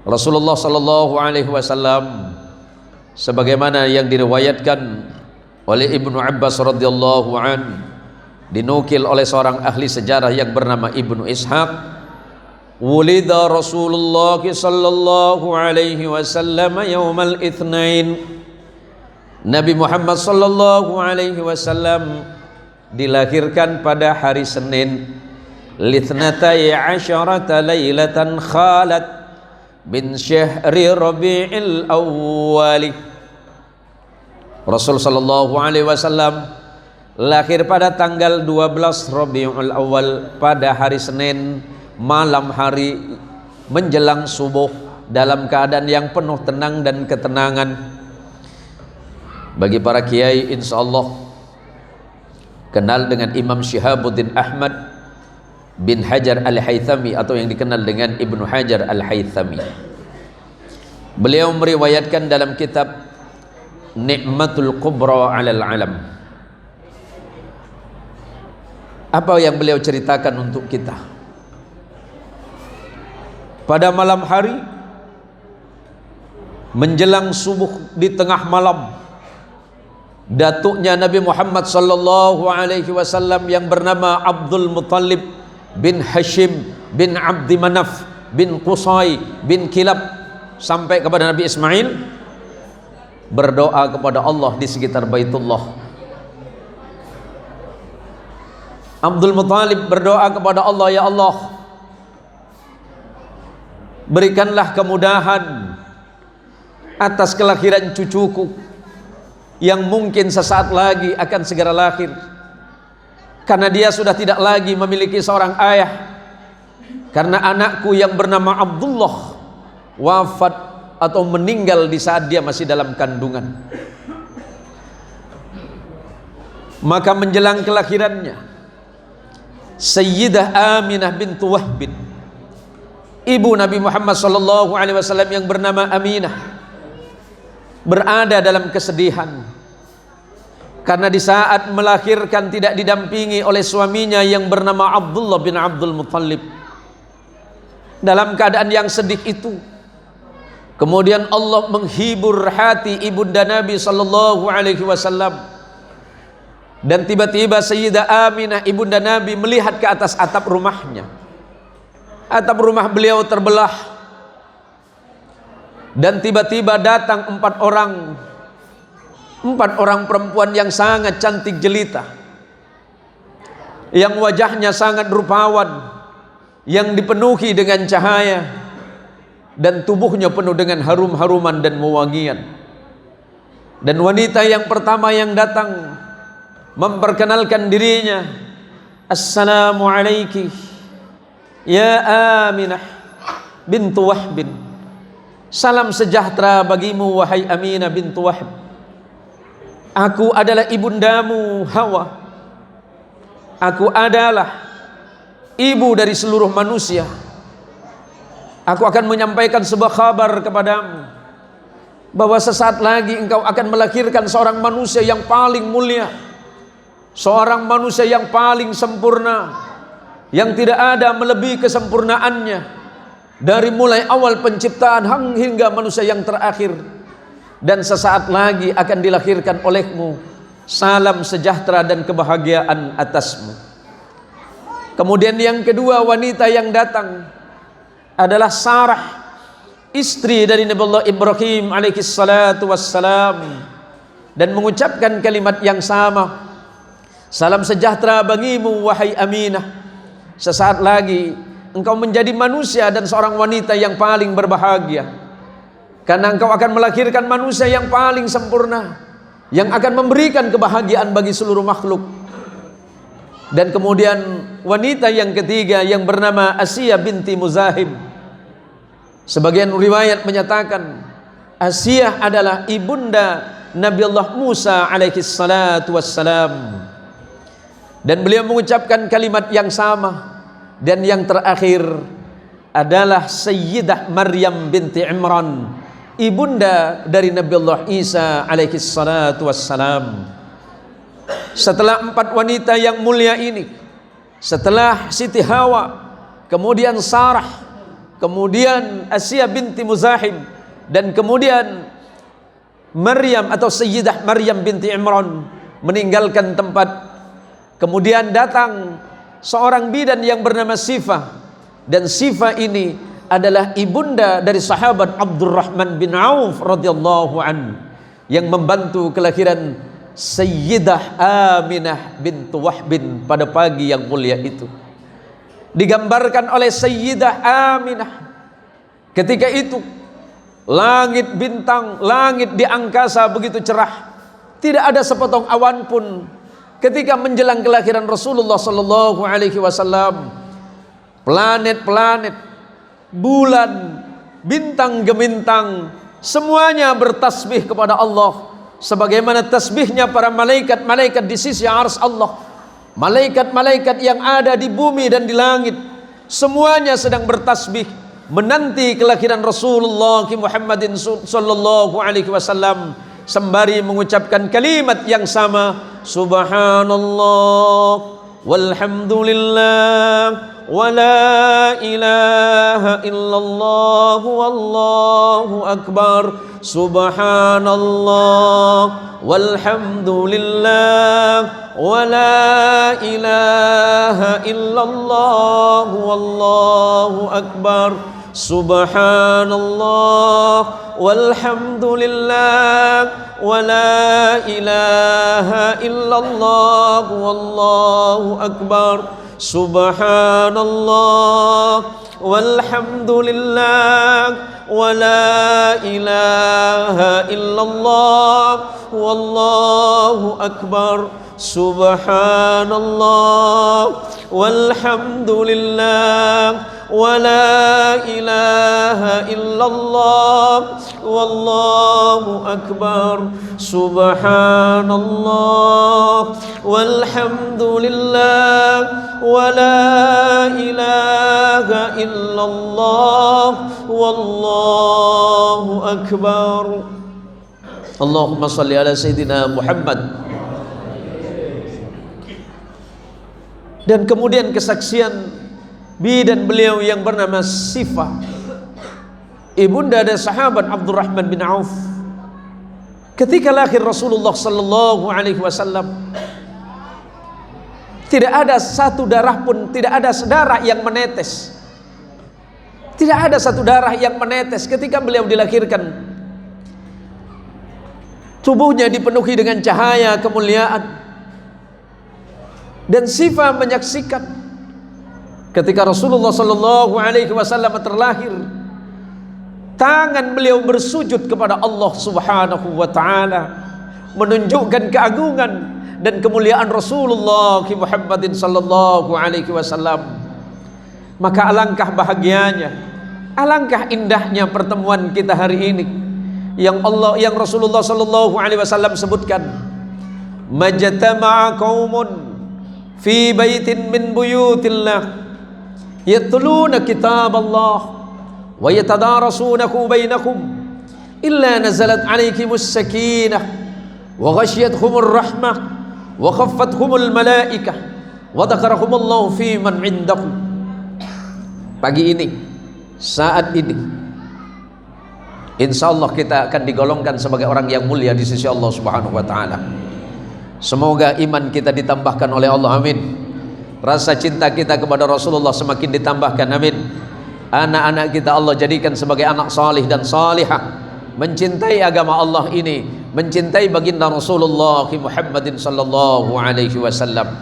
Rasulullah sallallahu alaihi wasallam sebagaimana yang diriwayatkan oleh Ibnu Abbas radhiyallahu an, dinukil oleh seorang ahli sejarah yang bernama Ibnu Ishaq, wulida Rasulullah sallallahu alaihi wasallam yaumal itsnain, Nabi Muhammad sallallahu alaihi wasallam dilahirkan pada hari Senin, litnatai asyarata lailatan khalat bin syahri rabi'il awwali. Rasul sallallahu alaihi wasallam lahir pada tanggal 12 Rabiul Awal pada hari Senin, malam hari menjelang subuh, dalam keadaan yang penuh tenang dan ketenangan. Bagi para kiai insyaallah kenal dengan Imam Syihabuddin Ahmad bin Hajar Al-Haythami atau yang dikenal dengan Ibnu Hajar Al-Haythami. Beliau meriwayatkan dalam kitab Ni'matul Kubra 'alal Alam. Apa yang beliau ceritakan untuk kita? Pada malam hari menjelang subuh di tengah malam, datuknya Nabi Muhammad sallallahu alaihi wasallam yang bernama Abdul Muttalib bin Hashim bin Abdi Manaf bin Qusay bin Kilab sampai kepada Nabi Ismail, berdoa kepada Allah di sekitar Baitullah. Abdul Muttalib berdoa kepada Allah, ya Allah, berikanlah kemudahan atas kelahiran cucuku yang mungkin sesaat lagi akan segera lahir, karena dia sudah tidak lagi memiliki seorang ayah, karena anakku yang bernama Abdullah wafat atau meninggal di saat dia masih dalam kandungan. Maka menjelang kelahirannya, Sayyidah Aminah bintu Wahb, ibu Nabi Muhammad sallallahu alaihi wasallam yang bernama Aminah, berada dalam kesedihan karena di saat melahirkan tidak didampingi oleh suaminya yang bernama Abdullah bin Abdul Muttalib. Dalam keadaan yang sedih itu, kemudian Allah menghibur hati ibunda Nabi sallallahu alaihi wasallam, dan tiba-tiba Sayyidah Aminah ibunda Nabi melihat ke atas atap rumahnya. Atap rumah beliau terbelah, dan tiba-tiba datang empat orang perempuan yang sangat cantik jelita, yang wajahnya sangat rupawan, yang dipenuhi dengan cahaya, dan tubuhnya penuh dengan harum-haruman dan wewangian. Dan wanita yang pertama yang datang memperkenalkan dirinya, "Assalamu alayki ya Aminah bintu Wahb." Salam sejahtera bagimu wahai Aminah bintu Wahb. Aku adalah ibundamu Hawa. Aku adalah ibu dari seluruh manusia. Aku akan menyampaikan sebuah kabar kepadamu, bahwa sesaat lagi engkau akan melahirkan seorang manusia yang paling mulia, seorang manusia yang paling sempurna, yang tidak ada melebihi kesempurnaannya dari mulai awal penciptaan hingga manusia yang terakhir. Dan sesaat lagi akan dilahirkan olehmu. Salam sejahtera dan kebahagiaan atasmu. Kemudian yang kedua, wanita yang datang adalah Sarah, istri dari Nabi Allah Ibrahim alaihi salatu wassalam, dan mengucapkan kalimat yang sama, "Salam sejahtera bagimu wahai Aminah. Sesaat lagi engkau menjadi manusia dan seorang wanita yang paling berbahagia, karena engkau akan melahirkan manusia yang paling sempurna, yang akan memberikan kebahagiaan bagi seluruh makhluk." Dan kemudian wanita yang ketiga yang bernama Asiyah binti Muzahim. Sebagian riwayat menyatakan Asiyah adalah ibunda Nabi Allah Musa alaihi salatu wassalam. Dan beliau mengucapkan kalimat yang sama. Dan yang terakhir adalah Sayyidah Maryam binti Imran, ibunda dari Nabi Allah Isa alaihi salatu wassalam. Setelah empat wanita yang mulia ini, setelah Siti Hawa, kemudian Sarah, kemudian Asiyah binti Muzahim, dan kemudian Maryam atau Sayyidah Maryam binti Imran meninggalkan tempat. Kemudian datang seorang bidan yang bernama Sifah, dan Sifah ini adalah ibunda dari sahabat Abdurrahman bin Auf radhiyallahu an, yang membantu kelahiran Sayyidah Aminah bintu Wahbin pada pagi yang mulia itu. Digambarkan oleh Sayyidah Aminah ketika itu langit bintang, langit di angkasa begitu cerah, tidak ada sepotong awan pun. Ketika menjelang kelahiran Rasulullah sallallahu alaihi wasallam, planet-planet, bulan, bintang gemintang, semuanya bertasbih kepada Allah sebagaimana tasbihnya para malaikat-malaikat di sisi arsy Allah. Malaikat-malaikat yang ada di bumi dan di langit semuanya sedang bertasbih menanti kelahiran Rasulullah Muhammadin sallallahu alaihi wasallam, sembari mengucapkan kalimat yang sama, subhanallah walhamdulillah wa la ilaha illallah wallahu akbar, subhanallah walhamdulillah wa la ilaha illallah wallahu akbar, subhanallah walhamdulillah wa la ilaha illallah wallahu akbar, subhanallah walhamdulillah wa la ilaha illallah wallahu akbar, subhanallah walhamdulillah wa la ilaha illallah wallahu akbar, subhanallah walhamdulillah wa la ilaha illallah wallahu akbar. Allahumma salli ala Sayyidina Muhammad. Dan kemudian kesaksian bidan beliau yang bernama Sifah, ibunda dari sahabat Abdurrahman bin Auf. Ketika lahir Rasulullah sallallahu alaihi wasallam, tidak ada satu darah pun, tidak ada darah yang menetes. Tidak ada satu darah yang menetes ketika beliau dilahirkan. Tubuhnya dipenuhi dengan cahaya kemuliaan. Dan Sifah menyaksikan ketika Rasulullah sallallahu alaihi wasallam terlahir, tangan beliau bersujud kepada Allah Subhanahu wa taala, menunjukkan keagungan dan kemuliaan Rasulullah Muhammadin sallallahu alaihi wasallam. Maka alangkah bahagianya, alangkah indahnya pertemuan kita hari ini yang Rasulullah sallallahu alaihi wasallam sebutkan, majtama'a qaumun fi baitin min buyutillah yatluna kitab Allah wa yatadarasunahu bainakum illa nazalat alaikimus sakinah wa ghashiyatuhumur rahmah wa khaffathumul malaikah wa dzakarahumullahu fi man indakum. Pagi ini, saat ini, insyaallah kita akan digolongkan sebagai orang yang mulia di sisi Allah Subhanahu wa taala. Semoga iman kita ditambahkan oleh Allah, amin. Rasa cinta kita kepada Rasulullah semakin ditambahkan, amin. Anak-anak kita Allah jadikan sebagai anak salih dan salihah, mencintai agama Allah ini, mencintai baginda Rasulullah Muhammadin sallallahu alaihi wasallam.